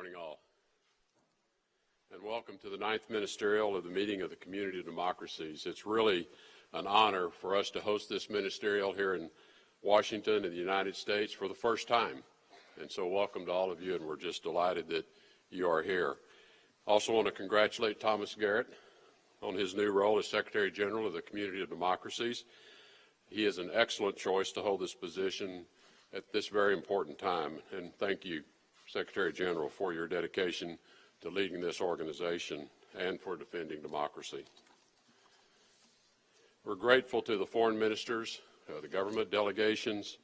morning, all, and welcome to the 9th Ministerial of the Meeting of the Community of Democracies. It's really an honor for us to host this ministerial here in Washington in the United States for the first time. And so welcome to all of you, and we're just delighted that you are here. I also want to congratulate Thomas Garrett on his new role as Secretary General of the Community of Democracies. He is an excellent choice to hold this position at this very important time, and thank you, Secretary General, for your dedication to leading this organization and for defending democracy. We're grateful to the foreign ministers, the government delegations,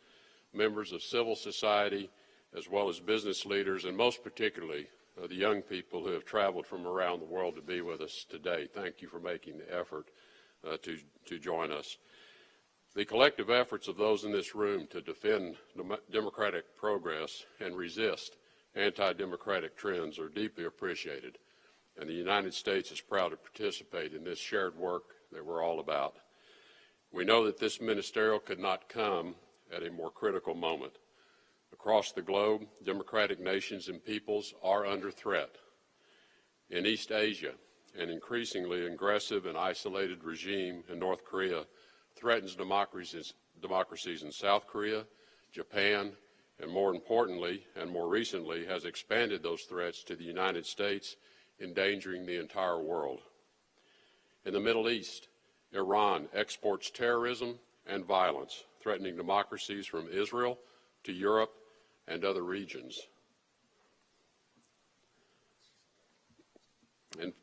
members of civil society, as well as business leaders, and most particularly the young people who have traveled from around the world to be with us today. Thank you for making the effort to join us. The collective efforts of those in this room to defend democratic progress and resist anti-democratic trends are deeply appreciated, and the United States is proud to participate in this shared work that we're all about. We know that this ministerial could not come at a more critical moment. Across the globe, democratic nations and peoples are under threat. In East Asia, an increasingly aggressive and isolated regime in North Korea threatens democracies in South Korea, Japan, and more importantly, and more recently, has expanded those threats to the United States, endangering the entire world. In the Middle East, Iran exports terrorism and violence, threatening democracies from Israel to Europe and other regions. In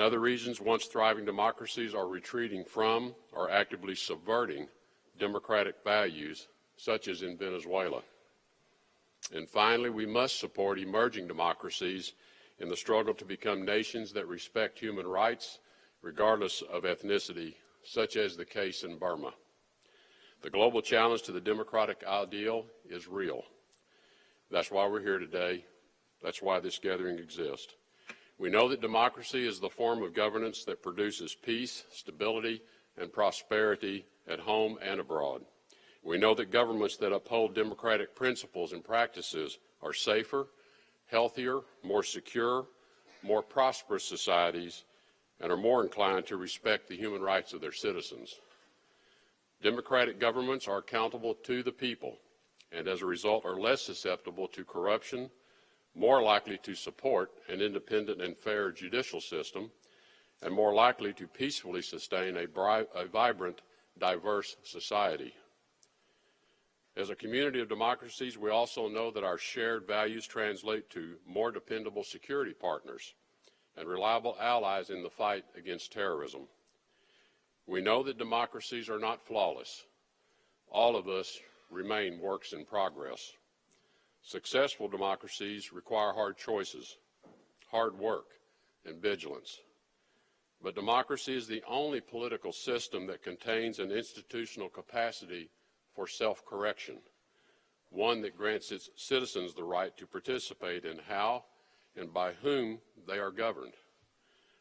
other regions, once thriving democracies are retreating from or actively subverting democratic values, such as in Venezuela. And finally, we must support emerging democracies in the struggle to become nations that respect human rights, regardless of ethnicity, such as the case in Burma. The global challenge to the democratic ideal is real. That's why we're here today. That's why this gathering exists. We know that democracy is the form of governance that produces peace, stability, and prosperity at home and abroad. We know that governments that uphold democratic principles and practices are safer, healthier, more secure, more prosperous societies, and are more inclined to respect the human rights of their citizens. Democratic governments are accountable to the people, and as a result are less susceptible to corruption, more likely to support an independent and fair judicial system, and more likely to peacefully sustain a vibrant, diverse society. As a community of democracies, we also know that our shared values translate to more dependable security partners and reliable allies in the fight against terrorism. We know that democracies are not flawless. All of us remain works in progress. Successful democracies require hard choices, hard work, and vigilance. But democracy is the only political system that contains an institutional capacity for self-correction, one that grants its citizens the right to participate in how and by whom they are governed.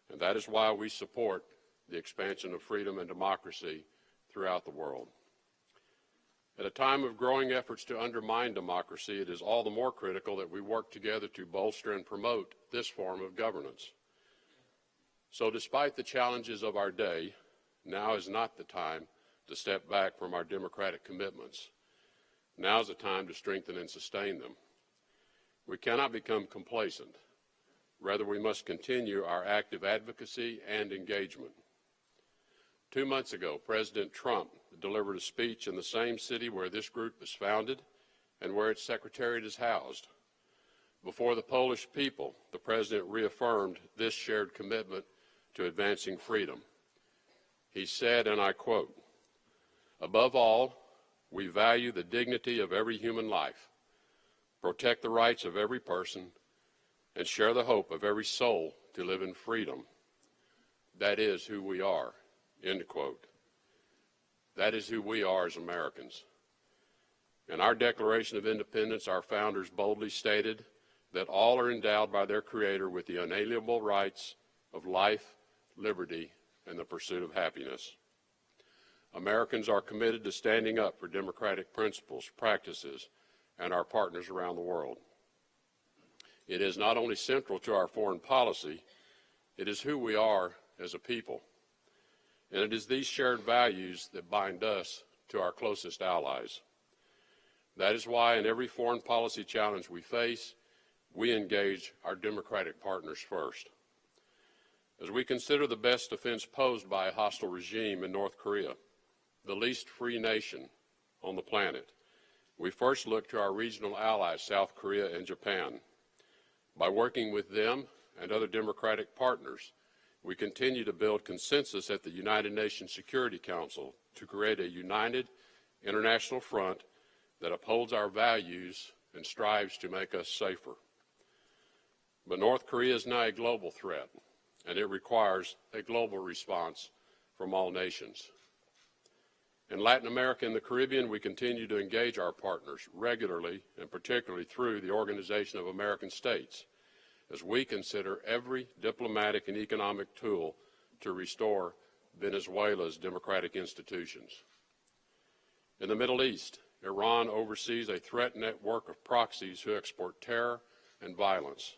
And that is why we support the expansion of freedom and democracy throughout the world. At a time of growing efforts to undermine democracy, it is all the more critical that we work together to bolster and promote this form of governance. So despite the challenges of our day, now is not the time to step back from our democratic commitments. Now is the time to strengthen and sustain them. We cannot become complacent. Rather, we must continue our active advocacy and engagement. 2 months ago, President Trump delivered a speech in the same city where this group is founded and where its secretariat is housed. Before the Polish people, the President reaffirmed this shared commitment to advancing freedom. He said, and I quote, "Above all, we value the dignity of every human life, protect the rights of every person, and share the hope of every soul to live in freedom. That is who we are," end quote. That is who we are as Americans. In our Declaration of Independence, our founders boldly stated that all are endowed by their Creator with the unalienable rights of life, liberty, and the pursuit of happiness. Americans are committed to standing up for democratic principles, practices, and our partners around the world. It is not only central to our foreign policy, it is who we are as a people. And it is these shared values that bind us to our closest allies. That is why in every foreign policy challenge we face, we engage our democratic partners first. As we consider the best defense posed by a hostile regime in North Korea, the least free nation on the planet, we first look to our regional allies, South Korea and Japan. By working with them and other democratic partners, we continue to build consensus at the United Nations Security Council to create a united international front that upholds our values and strives to make us safer. But North Korea is now a global threat, and it requires a global response from all nations. In Latin America and the Caribbean, we continue to engage our partners regularly, and particularly through the Organization of American States, as we consider every diplomatic and economic tool to restore Venezuela's democratic institutions. In the Middle East, Iran oversees a threat network of proxies who export terror and violence.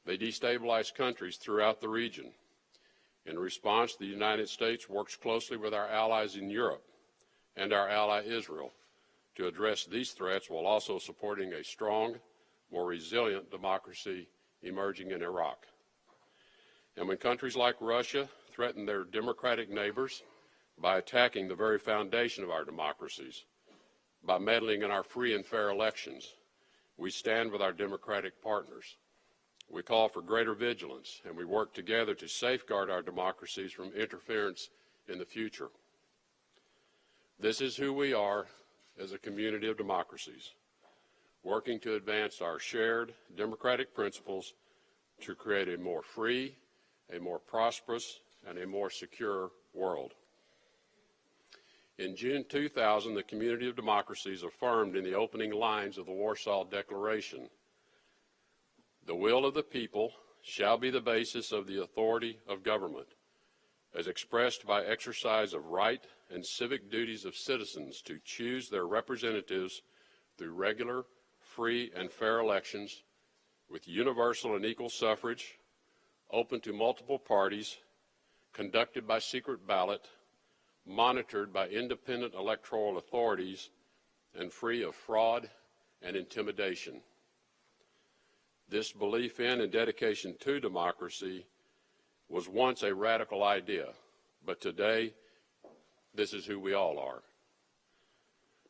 They destabilize countries throughout the region. In response, the United States works closely with our allies in Europe and our ally Israel to address these threats while also supporting a strong, more resilient democracy emerging in Iraq. And when countries like Russia threaten their democratic neighbors by attacking the very foundation of our democracies, by meddling in our free and fair elections, we stand with our democratic partners. We call for greater vigilance, and we work together to safeguard our democracies from interference in the future. This is who we are as a community of democracies, working to advance our shared democratic principles to create a more free, a more prosperous, and a more secure world. In June 2000, the community of democracies affirmed in the opening lines of the Warsaw Declaration, "The will of the people shall be the basis of the authority of government, as expressed by exercise of right and civic duties of citizens to choose their representatives through regular, free, and fair elections, with universal and equal suffrage, open to multiple parties, conducted by secret ballot, monitored by independent electoral authorities, and free of fraud and intimidation." This belief in and dedication to democracy was once a radical idea, but today, this is who we all are.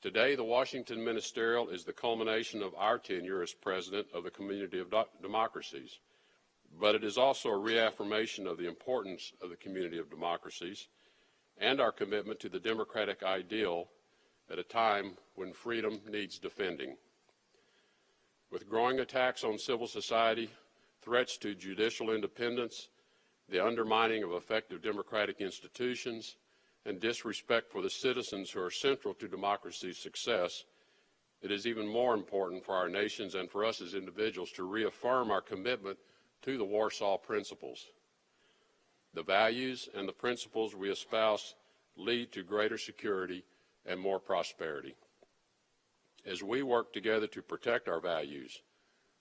Today, the Washington Ministerial is the culmination of our tenure as president of the Community of Democracies, but it is also a reaffirmation of the importance of the Community of Democracies and our commitment to the democratic ideal at a time when freedom needs defending. With growing attacks on civil society, threats to judicial independence, the undermining of effective democratic institutions, and disrespect for the citizens who are central to democracy's success, it is even more important for our nations and for us as individuals to reaffirm our commitment to the Warsaw Principles. The values and the principles we espouse lead to greater security and more prosperity. As we work together to protect our values,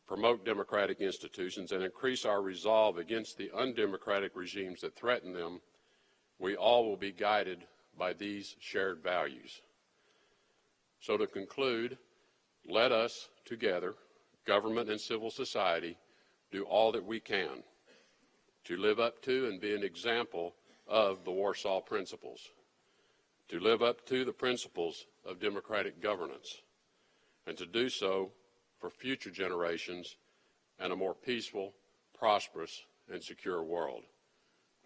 promote democratic institutions, and increase our resolve against the undemocratic regimes that threaten them, we all will be guided by these shared values. So to conclude, let us together, government and civil society, do all that we can to live up to and be an example of the Warsaw Principles, to live up to the principles of democratic governance, and to do so for future generations and a more peaceful, prosperous, and secure world.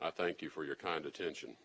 I thank you for your kind attention.